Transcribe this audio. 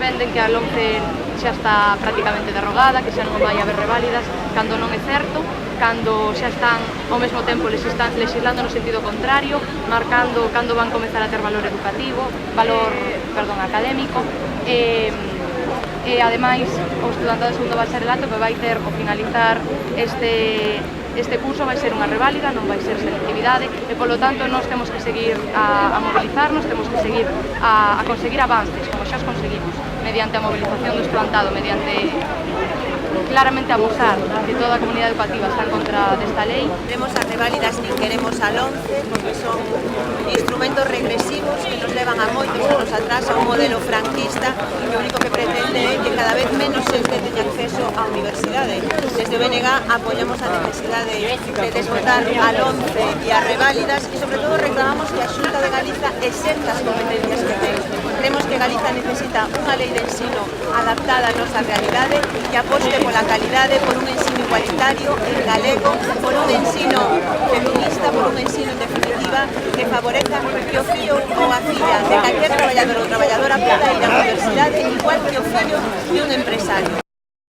defenden que a LOMCE xa está prácticamente derrogada, que xa non vai haber reválidas, cando non é certo, cando xa están ao mesmo tempo legislando no sentido contrario, marcando cando van comezar a ter valor educativo, académico, e ademais o estudantado de segundo bacharelato que vai ter ao finalizar este curso vai ser unha reválida, non vai ser selectividade e polo tanto nós temos que seguir a mobilizarnos, temos que seguir a conseguir avances, como xa os conseguimos, mediante a movilización do estudantado, mediante claramente amosar que toda a comunidade educativa está en contra desta lei. Queremos as reválidas nin queremos a LOMCE porque son instrumentos regresivos que nos levan a moitos anos atrás a un modelo franquista que o único que pretende é que cada vez menos xente teña acceso á universidade. Desde o BNG apoiamos a necesidade de desbotar a LOMCE e as reválidas e sobre todo reclamamos que a Xunta de Galiza exerza as competencias que ten. Creemos que Galiza necesita unha lei de ensino adaptada á nosa realidade que aposte pola calidade, por un ensino igualitario en galego, por un ensino feminista, por un ensino en definitiva que favoreza que o fillo ou a filla de calquer traballador ou traballadora poda ir á universidade igual que o fillo de un empresario.